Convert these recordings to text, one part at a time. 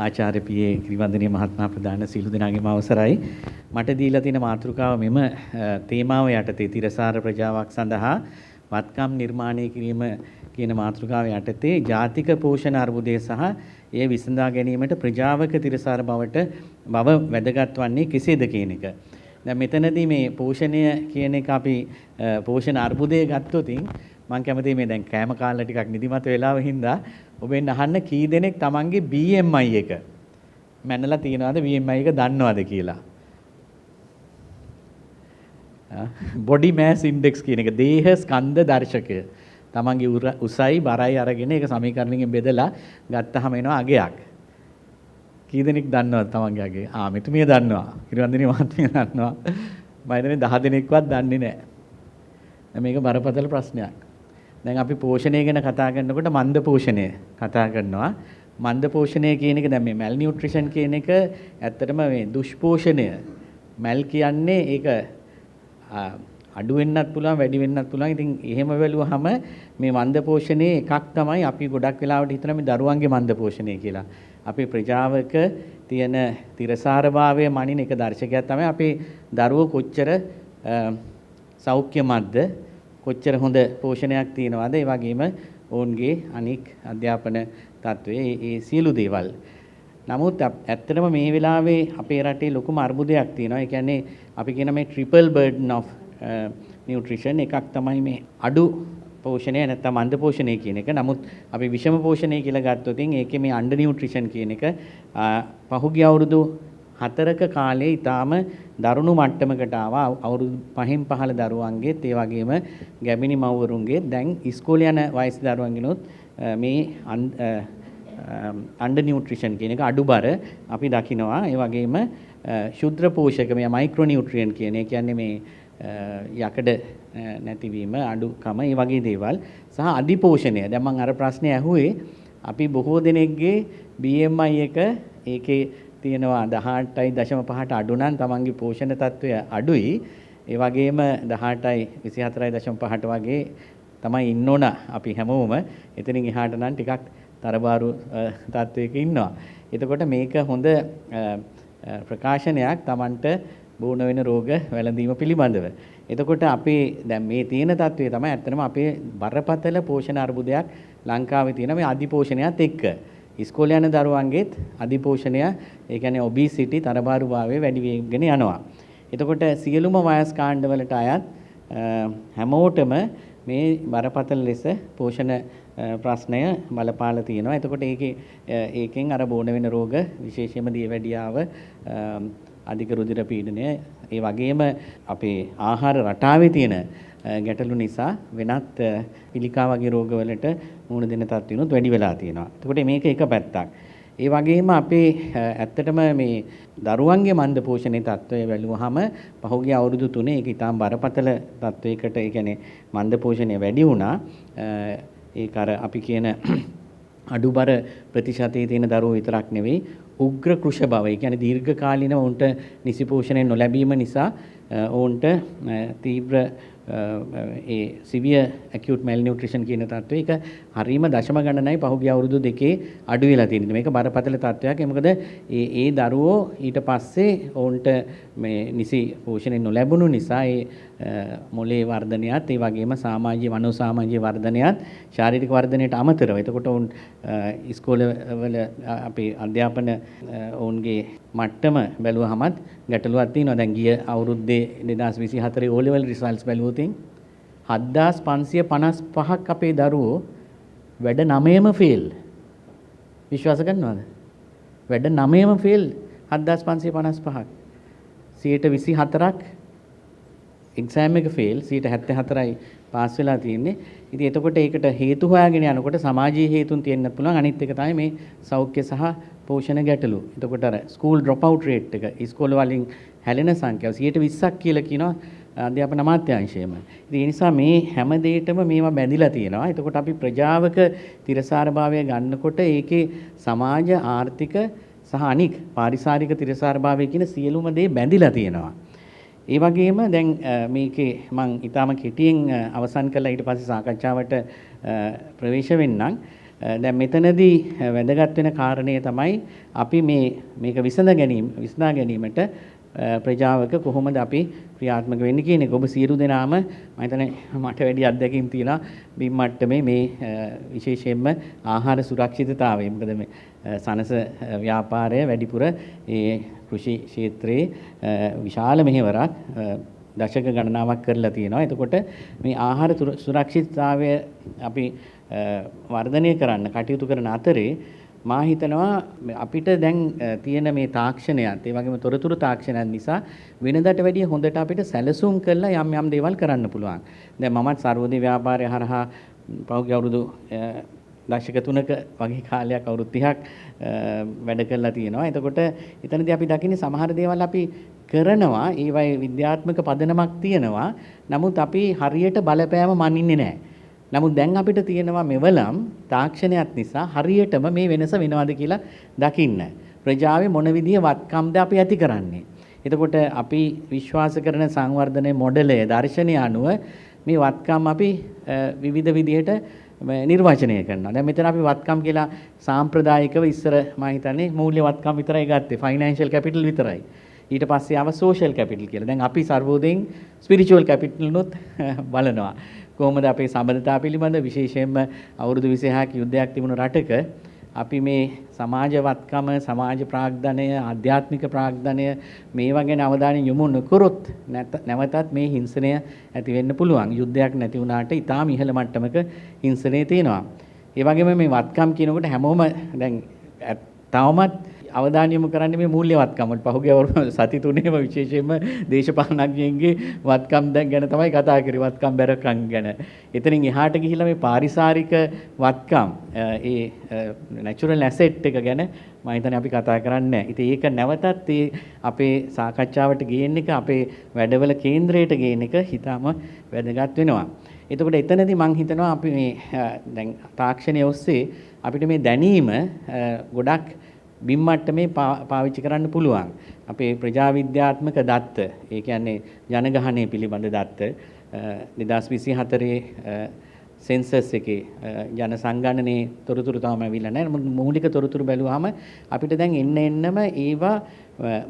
ආචාර්ය පී.ඒ. ත්‍රිවන්දනීය මහත්මයා ප්‍රදාන සීලු දෙනාගේම අවසරයි. මට දීලා තියෙන මාතෘකාව මෙම තේමාව යටතේ තිරසාර ප්‍රජාවක් සඳහා වත්කම් නිර්මාණය කිරීම කියන මාතෘකාව යටතේ ජාතික පෝෂණ අර්බුදය සහ එය විසඳා ගැනීමට ප්‍රජාවක තිරසාර බව වැදගත් වන්නේ කෙසේද කියන එක. දැන් මෙතනදී මේ පෝෂණය කියන එක අපි පෝෂණ අර්බුදය ගත්තොත් මම කැමතියි මේ දැන් කෑම කාලා ටිකක් නිදිමත වෙලාව හින්දා ඔබෙන් අහන්න කී දෙනෙක් තමන්ගේ BMI එක මැනලා තියනවාද BMI එක දන්නවද කියලා. බොඩි මෑස් ඉන්ඩෙක්ස් කියන එක දේහ ස්කන්ධ දර්ශකය. තමන්ගේ උසයි බරයි අරගෙන ඒක සමීකරණයකින් බෙදලා ගත්තාම එනවා අගයක්. කී දෙනෙක් දන්නවද තමන්ගේ අගේ? මෙතුමිය දන්නවා. කිරවන්දිනී මහත්මිය දන්නවා. මම හිතන්නේ 10 දෙනෙක්වත් දන්නේ නැහැ. මේක බරපතල ප්‍රශ්නයක්. දැන් අපි පෝෂණය ගැන කතා කරනකොට මන්ද පෝෂණය කතා කරනවා. මන්ද පෝෂණය කියන එක දැන් මේ මැල් නියුට්‍රිෂන් කියන එක ඇත්තටම මේ දුෂ්පෝෂණය. මැල් කියන්නේ ඒක අඩු වෙන්නත් පුළුවන් වැඩි වෙන්නත් පුළුවන්. ඉතින් එහෙම බැලුවහම මේ මන්ද පෝෂණයේ එකක් තමයි අපි ගොඩක් වෙලාවට හිතන මේ දරුවන්ගේ මන්ද පෝෂණය කියලා. අපේ ප්‍රජාවක තියෙන තිරසාරභාවය මනින එක දර්ශකයක් තමයි අපේ දරුවෝ කොච්චර සෞඛ්‍යමත්ද කොච්චර හොඳ පෝෂණයක් තියෙනවද ඒ වගේම ඔවුන්ගේ අනික් අධ්‍යාපන තත්ත්වයේ ඒ සියලු දේවල්. නමුත් ඇත්තටම මේ වෙලාවේ අපේ රටේ ලොකුම අර්බුදයක් තියෙනවා. ඒ කියන්නේ අපි කියන මේ ට්‍රිපල් බර්ඩන් ඔෆ් නියුට්‍රිෂන් එකක් තමයි මේ අඩු පෝෂණය නැත්නම් මන්ද පෝෂණය කියන එක. නමුත් අපි විෂම පෝෂණය කියලා ගත්තොත් ඒකේ මේ අන්ඩර් නියුට්‍රිෂන් කියන එක පහුගිය අවුරුදු 4ක කාලේ ඊටාම දරුණු මට්ටමකට ආවා. අවුරුදු 5න් පහළ දරුවන්ගේත් ඒ වගේම ගැබිණි මව්වරුන්ගේ දැන් ඉස්කෝලේ යන වයස දරුවන්ගිනුත් මේ අන්ඩර් නියුට්‍රිෂන් කියන එක අඩුබර අපි දකිනවා. ඒ වගේම ශුද්ධ පෝෂක මේ මයික්‍රෝ නියුට්‍රියන් කියන ඒ කියන්නේ මේ යකඩ නැතිවීම අඩුකම ඒ වගේ දේවල් සහ අධිපෝෂණය. දැන් මම අර ප්‍රශ්නේ ඇහුවේ අපි බොහෝ දෙනෙක්ගේ BMI එක ඒකේ තියෙනවා 18.5ට අඩු නම් තමන්ගේ පෝෂණ තත්ත්වය අඩුයි. ඒ වගේම 18යි 24.5ට වගේ තමයි ඉන්න ඕන අපි හැමෝම. එතනින් එහාට නම් ටිකක් තරබාරු තත්ත්වයක ඉන්නවා. එතකොට මේක හොඳ ප්‍රකාශනයක් තමන්ට බෝන වෙන රෝග වැළඳීම පිළිබඳව. එතකොට අපේ දැන් මේ තියෙන තත්ත්වය තමයි ඇත්තටම අපේ බරපතල පෝෂණ අර්බුදයක් ලංකාවේ තියෙන මේ අධිපෝෂණයත් එක්ක. ඉස්කෝලේ යන දරුවන්ගේත් අධිපෝෂණය ඒ කියන්නේ ඔබිසිටි තරබාරුභාවය වැඩි වෙගෙන යනවා. එතකොට සියලුම වයස් කාණ්ඩවලට අයත් හැමෝටම මේ බරපතල ලෙස පෝෂණ ප්‍රශ්නය බලපාලා තියෙනවා. එතකොට ඒකෙන් අර බෝන වෙන රෝග විශේෂයෙන්ම දියවැඩියාව අධික රුධිර පීඩනය ඒ වගේම අපේ ආහාර රටාවේ තියෙන ගැටලු නිසා වෙනත් පිළිකා වගේ රෝගවලට මුහුණ දෙන තත්ත්වයන්ොත් වැඩි වෙලා තියෙනවා. එතකොට මේක එක පැත්තක්. ඒ වගේම අපේ ඇත්තටම මේ දරුවන්ගේ මන්ද පෝෂණයේ තත්ත්වය බැලුවහම පහුගිය අවුරුදු 3 ඒක ඉතාම බරපතල තත්ත්වයකට ඒ කියන්නේ මන්ද පෝෂණය වැඩි වුණා. ඒක අර අපි කියන අඩුබර ප්‍රතිශතයේ තියෙන දරුවෝ විතරක් නෙවෙයි උග්‍ර කෘෂ බව. ඒ කියන්නේ දීර්ඝ කාලින උන්ට නිසි පෝෂණය නොලැබීම නිසා උන්ට තීව්‍ර ඒ සිවියර් ඇකියුට් මැල්නියුට්‍රිෂන් කියන තත්ත්වය ඒක හරීම දශම ගණනයි පහුගිය අවුරුදු දෙකේ අඩු වෙලා තියෙනවා. මේක බරපතල තත්ත්වයක්. මොකද ඒ දරුවෝ ඊට පස්සේ උන්ට මේ නිසි පෝෂණය නොලැබුණු නිසා මොලේ වර්ධනයත් ඒ වගේම සමාජීය මනෝසමාජීය වර්ධනයත් ශාරීරික වර්ධනයට අමතරව. එතකොට උන් ඉස්කෝලවල අපේ අධ්‍යාපන ඔවුන්ගේ මට්ටම බැලුවහමත් ගැටලුවක් තියෙනවා. දැන් ගිය අවුරුද්දේ 2024 O level results බැලුවොත් 7555ක් අපේ දරුවෝ වැඩ 9ම ෆේල්. විශ්වාස කරනවද? වැඩ 9ම ෆේල් 7555ක්. 24ක් එක්සෑම් එක ෆේල් 74යි පාස් වෙලා තියෙන්නේ. ඉතින් එතකොට ඒකට හේතු හොයාගෙන යනකොට සමාජීය හේතුන් තියෙන්නත් පුළුවන්. අනිත් එක තමයි මේ සෞඛ්‍ය සහ පෝෂණ ගැටලු. එතකොට අර ස්කූල් ඩ්‍රොප් අවුට් රේට් එක ඉස්කෝල වලින් හැලෙන සංඛ්‍යාව 120ක් කියලා කියනවා අධ්‍යාපන අමාත්‍යාංශයම. ඉතින් ඒ නිසා මේ හැම දෙයකම මේවා බැඳිලා තියෙනවා. එතකොට අපි ප්‍රජාවක තිරසාරභාවය ගන්නකොට ඒකේ සමාජ ආර්ථික සහ අනික් පාරිසරික තිරසාරභාවය කියන සියලුම දේ බැඳිලා තියෙනවා. ඒ වගේම දැන් මේකේ මම ඊටාම කෙටියෙන් අවසන් කළා ඊට පස්සේ සාකච්ඡාවට ප්‍රවේශ වෙන්නම්. දැන් මෙතනදී වැදගත් වෙන කාරණය තමයි අපි මේක විසඳා ගැනීමට ප්‍රජාවක කොහොමද අපි ක්‍රියාත්මක වෙන්නේ කියන එක. ඔබ සියලු දෙනාම මම හිතන්නේ මට වැඩි අත්දැකීම් තියෙනවා බිම් මට්ටමේ මේ විශේෂයෙන්ම ආහාර සුරක්ෂිතතාවය. මොකද මේ සනස ව්‍යාපාරය වැඩිපුර ඒ කෘෂි ක්ෂේත්‍රයේ විශාල මෙහෙවරක් දශක ගණනාවක් කරලා තියෙනවා. එතකොට මේ ආහාර සුරක්ෂිතතාවය අපි වර්ධනය කරන්න කටයුතු කරන අතරේ මා හිතනවා අපිට දැන් තියෙන මේ තාක්ෂණයත් ඒ වගේම තොරතුරු තාක්ෂණයත් නිසා වෙනදාට වැඩිය හොඳට අපිට සැලසුම් කරලා යම් දේවල් කරන්න පුළුවන්. දැන් මමත් සර්වෝදය ව්‍යාපාරය හරහා පහුගිය අවුරුදු දශක 3ක වගේ කාලයක් අවුරුදු 30ක් වැඩ කරලා තියෙනවා. එතකොට එතනදී අපි දකින්නේ සමහර දේවල් අපි කරනවා ඒවයි විද්‍යාත්මක පදනමක් තියෙනවා. නමුත් අපි හරියට බලපෑම මනින්නේ නැහැ. නමුත් දැන් අපිට තියෙනවා මෙවලම් තාක්ෂණයක් නිසා හරියටම මේ වෙනස වෙනවද කියලා දකින්න. ප්‍රජාවේ මොන විදිහේ වත්කම්ද අපි ඇති කරන්නේ. එතකොට අපි විශ්වාස කරන සංවර්ධනයේ මොඩලය දර්ශනය අනුව මේ වත්කම් අපි විවිධ විදිහට නිර්වචනය කරනවා. දැන් මෙතන අපි වත්කම් කියලා සාම්ප්‍රදායිකව ඉස්සර මම හිතන්නේ මූල්‍ය වත්කම් විතරයි ගත්තේ. ෆයිනෑන්ෂල් කැපිටල් විතරයි. ඊට පස්සේ ආව සෝෂල් කැපිටල් කියලා. දැන් අපි සර්වෝදයෙන් ස්පිරිචුවල් කැපිටල් උනොත් බලනවා. කොහොමද අපේ සම්බන්ධතාව පිළිබඳ විශේෂයෙන්ම අවුරුදු 26ක යුද්ධයක් තිබුණු රටක අපි මේ සමාජවත්කම, සමාජ ප්‍රාග්ධනය, ආධ්‍යාත්මික ප්‍රාග්ධනය මේවා ගැන අවධානය යොමු නොකරොත් නැවතත් මේ හිංසනය ඇති වෙන්න පුළුවන්. යුද්ධයක් නැති වුණාට ඊටාම ඉහළ මට්ටමක හිංසනය තියෙනවා. ඒ වගේම මේ වත්කම් කියනකොට හැමෝම දැන් තවමත් අවධානය යොමු කරන්නේ මේ මූල්‍යවත්කම් වලට. පහුගිය සති තුනේම විශේෂයෙන්ම දේශපාලනඥයින්ගේ වත්කම් ගැන තමයි කතා කරේ, වත්කම් බැරකම් ගැන. එතනින් එහාට ගිහිල්ලා මේ පාරිසරික වත්කම් ඒ නැචරල් ඇසෙට් එක ගැන මම හිතන්නේ අපි කතා කරන්නේ නැහැ. ඉතින් ඒක නැවතත් අපේ සාකච්ඡාවට ගේන්න එක, අපේ වැඩවල කේන්ද්‍රයට ගේන්න එක හිතාම වැදගත් වෙනවා. එතකොට එතනදී මම හිතනවා අපි මේ දැන් තාක්ෂණය ඔස්සේ අපිට මේ දැනීම ගොඩක් බිම් මට්ටමේ පාවිච්චි කරන්න පුළුවන්. අපේ ප්‍රජා විද්‍යාත්මක දත්ත, ඒ කියන්නේ ජනගහනය පිළිබඳ දත්ත 2024 සෙන්සස් එකේ ජන සංගණනයේ තොරතුරු තාම ඇවිල්ලා නැහැ. මූලික තොරතුරු බැලුවාම අපිට දැන් එන්නම ඒවා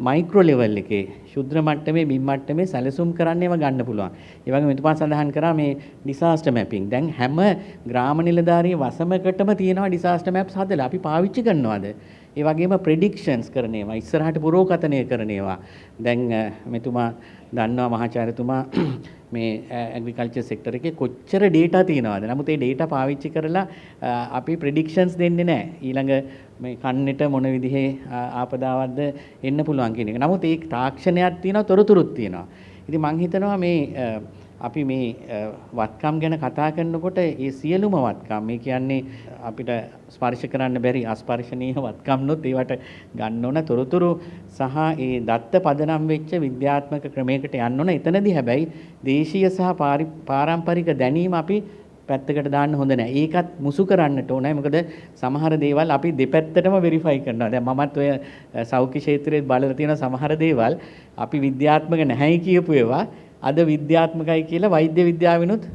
මයික්‍රෝ ලෙවල් එකේ ශුද්‍ර මට්ටමේ බිම් මට්ටමේ සැලසුම් කරන්න ඒවා ගන්න පුළුවන්. ඒ වගේම මෙතුමා සඳහන් කරා මේ ඩිසාස්ටර් මැපින්. දැන් හැම ග්‍රාම නිලධාරී වසමකටම තියෙනවා ඩිසාස්ටර් මැප්ස් හදලා. අපි පාවිච්චි කරනවාද? ඒ වගේම ප්‍රෙඩික්ෂන්ස් කරන ඒවා, ඉස්සරහට පුරෝකථනය කරන ඒවා. දැන් මෙතුමා දන්නවා මහාචාර්යතුමා මේ ඇග්‍රිකල්චර් සෙක්ටර් එකේ කොච්චර ඩේටා තියෙනවද. නමුත් ඒ ඩේටා පාවිච්චි කරලා අපි ප්‍රෙඩික්ෂන්ස් දෙන්නේ නැහැ. ඊළඟ මේ කන්නට මොන විදිහේ ආපදාවක්ද එන්න පුළුවන් කියන එක. නමුත් ඒ තාක්ෂණයක් තියෙනවා, තොරතුරුත් තියෙනවා. ඉතින් මම හිතනවා මේ අපි මේ වත්කම් ගැන කතා කරනකොට ඒ සියලුම වත්කම්, මේ කියන්නේ අපිට ස්පර්ශ කරන්න බැරි අස්පර්ශනීය වත්කම්නොත් ඒවට ගන්න ඕන තොරතුරු සහ ඒ දත්ත පදනම් වෙච්ච විද්‍යාත්මක ක්‍රමයකට යන්න ඕන. එතනදී හැබැයි දේශීය සහ පාරම්පරික දැනීම අපි පැත්තකට දාන්න හොඳ නැහැ. ඒකත් මුසු කරන්නට ඕනයි. මොකද සමහර දේවල් අපි දෙපැත්තටම වෙරිෆයි කරනවා. දැන් මමත් ඔය සෞඛ්‍ය ක්ෂේත්‍රයේ බලලා තියෙන සමහර දේවල් අපි විද්‍යාත්මක නැහැයි කියපු ඒවා අද විද්‍යාත්මකයි කියලා වෛද්‍ය විද්‍යාවිනුත්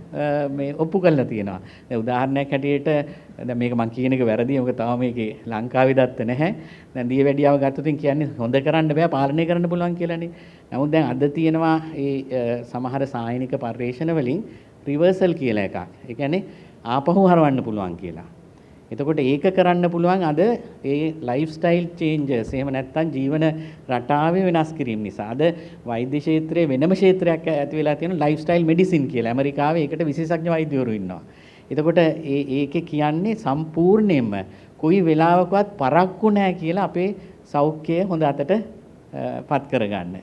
මේ ඔප්පු කරලා තියෙනවා. දැන් උදාහරණයක් හැටියට දැන් මේක මම කියන එක වැරදි. මොකද තාම මේකේ ලංකාවේ දත්ත නැහැ. දැන් දියවැඩියාව ගත්තොත් කියන්නේ හොඳ කරන්න බෑ, පාලනය කරන්න පුළුවන් කියලානේ. නමුත් දැන් අද තියෙනවා ඒ සමහර සායනික පර්යේෂණ වලින් රිවර්සල් කියලා එකක්. ඒ කියන්නේ ආපහු හරවන්න පුළුවන් කියලා. එතකොට ඒක කරන්න පුළුවන් අද ඒ ලයිෆ් ස්ටයිල් චේන්ජර්ස්, එහෙම නැත්නම් ජීවන රටාවේ වෙනස් කිරීම නිසා. අද වෛද්‍ය ක්ෂේත්‍රයේ වෙනම ක්ෂේත්‍රයක් ඇති වෙලා තියෙන ලයිෆ් ස්ටයිල් මෙඩිසින් කියලා. ඇමරිකාවේ ඒකට විශේෂඥ වෛද්‍යවරු ඉන්නවා. එතකොට ඒකේ කියන්නේ සම්පූර්ණයෙන්ම කොයි වෙලාවකවත් පරක්කු නැහැ කියලා අපේ සෞඛ්‍යය හොඳ අතට පත් කරගන්න.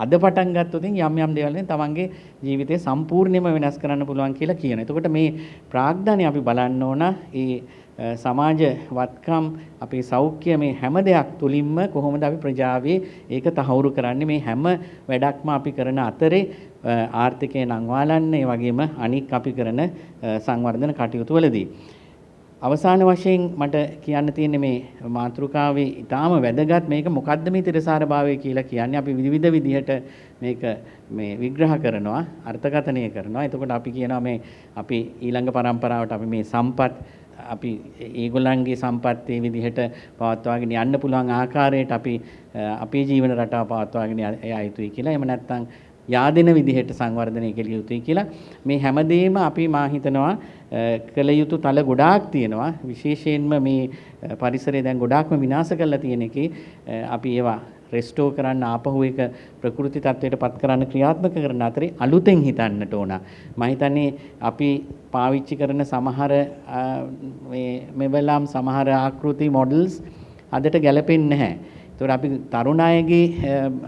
අද පටන් ගත්තොත් යම් දේවල් වලින් තමන්ගේ ජීවිතය සම්පූර්ණයෙන්ම වෙනස් කරන්න පුළුවන් කියලා කියනවා. එතකොට මේ ප්‍රාග්ධනය අපි බලන්න ඕන. ඒ සමාජ වත්කම්, අපේ සෞඛ්‍ය, මේ හැම දෙයක් තුලින්ම කොහොමද අපි ප්‍රජාවේ ඒක තහවුරු කරන්නේ. මේ හැම වැඩක්ම අපි කරන අතරේ ආර්ථිකය නංවාලන්න, ඒ වගේම අනික් අපි කරන සංවර්ධන කටයුතු වලදී. අවසාන වශයෙන් මට කියන්න තියෙන්නේ මේ මාතෘකාවේ ඊටාම වැදගත් මේක මොකද්ද මේ තිරසාරභාවය කියලා කියන්නේ. අපි විවිධ විදිහට මේක මේ විග්‍රහ කරනවා, අර්ථකථනය කරනවා. එතකොට අපි කියනවා මේ අපි ඊළඟ પરම්පරාවට අපි මේ සම්පත් අපි ඒගොල්ලන්ගේ සම්පත් විදිහට පවත්වාගෙන යන්න පුළුවන් ආකාරයට අපි අපේ ජීවන රටාව පවත්වාගෙන යා යුතුයි කියලා. එහෙම නැත්නම් yaadena විදිහට සංවර්ධනය කෙලිය යුතුයි කියලා. මේ හැමදේම අපි මා හිතනවා කළ යුතු තල ගොඩාක් තියෙනවා. විශේෂයෙන්ම මේ පරිසරය දැන් ගොඩාක්ම විනාශ කරලා තියෙන එකේ අපි ඒවා රෙස්ටෝර් කරන්න ආපහු එක ප්‍රකෘති තත්වයට පත් කරන්න ක්‍රියාත්මක කරන අතරේ අලුතෙන් හිතන්නට ඕන. මම හිතන්නේ අපි පාවිච්චි කරන සමහර මෙවලම් සමහර ආකෘති මොඩල්ස් අදට ගැලපෙන්නේ නැහැ. ඒතකොට අපි තරුණ අයගේ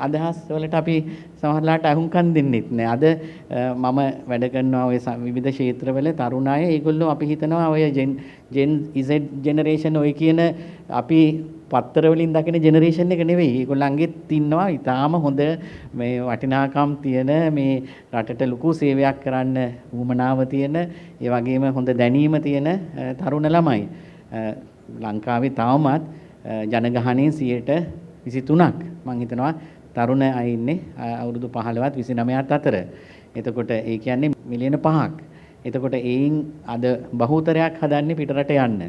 අදහස් වලට අපි සමහරලාට අහුම්කම් දෙන්නෙත් නෑ. අද මම වැඩ කරනවා ඔය විවිධ ක්ෂේත්‍රවල තරුණ අය ඒගොල්ලෝ අපි හිතනවා ඔය ජෙන් Z ජෙනරේෂන් ඔය කියන අපි පත්තර වලින් දකින ජෙනරේෂන් එක නෙවෙයි. ඒගොල්ලන්ගෙත් ඉන්නවා ඊටාම හොඳ මේ වටිනාකම් තියෙන මේ රටට ලොකු සේවයක් කරන්න උවමනාව තියෙන ඒ වගේම හොඳ දැනීම තියෙන තරුණ ළමයි. ලංකාවේ තවමත් ජනගහනයෙන් 23%ක් මම හිතනවා තරුණ අය ඉන්නේ අවුරුදු 15ත් 29ත් අතර. එතකොට ඒ කියන්නේ මිලියන 5ක්. එතකොට ඒයින් අද බහුතරයක් හදන්නේ පිටරට යන්න.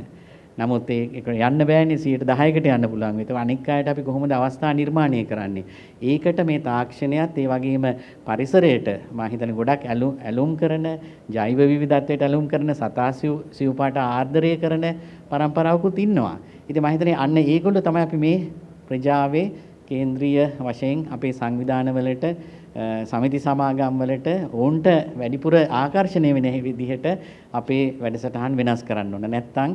නමුත් ඒක යන්න බෑනේ 10%කට යන්න පුළුවන්. ඒක අනික් අයට අපි කොහොමද අවස්ථා නිර්මාණය කරන්නේ? ඒකට මේ තාක්ෂණයත් ඒ වගේම පරිසරයට මම හිතන්නේ ගොඩක් ඇලුම් කරන ජෛව විවිධත්වයට ඇලුම් කරන සතා සිව්පාට ආර්දරය කරන પરම්පරාවකුත් ඉන්නවා. ඉතින් මම හිතන්නේ අන්න ඒගොල්ලෝ තමයි අපි මේ ප්‍රජාවේ කේන්ද්‍රීය වශයෙන් අපේ සංවිධානවලට සමිති සමාගම් වලට ඕන්ට වැඩිපුර ආකර්ෂණය වෙන විදිහට අපේ වැඩසටහන් වෙනස් කරන්න ඕන. නැත්නම්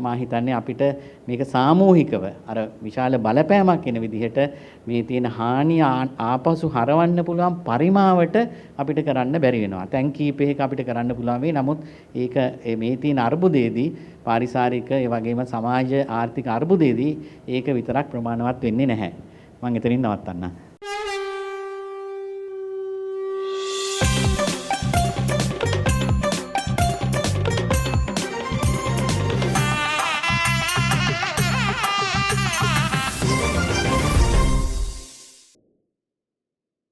මම හිතන්නේ අපිට මේක සාමූහිකව අර විශාල බලපෑමක් එන විදිහට මේ තියෙන හානිය ආපසු හරවන්න පුළුවන් පරිමාවට අපිට කරන්න බැරි වෙනවා. තැන් කීපයක අපිට කරන්න පුළුවන් වෙයි. නමුත් ඒක මේ තියෙන අර්බුදයේදී පාරිසරික ඒ වගේම සමාජ ආර්ථික අර්බුදයේදී ඒක විතරක් ප්‍රමාණවත් වෙන්නේ නැහැ. මම එතනින් නවත්තන්නම්.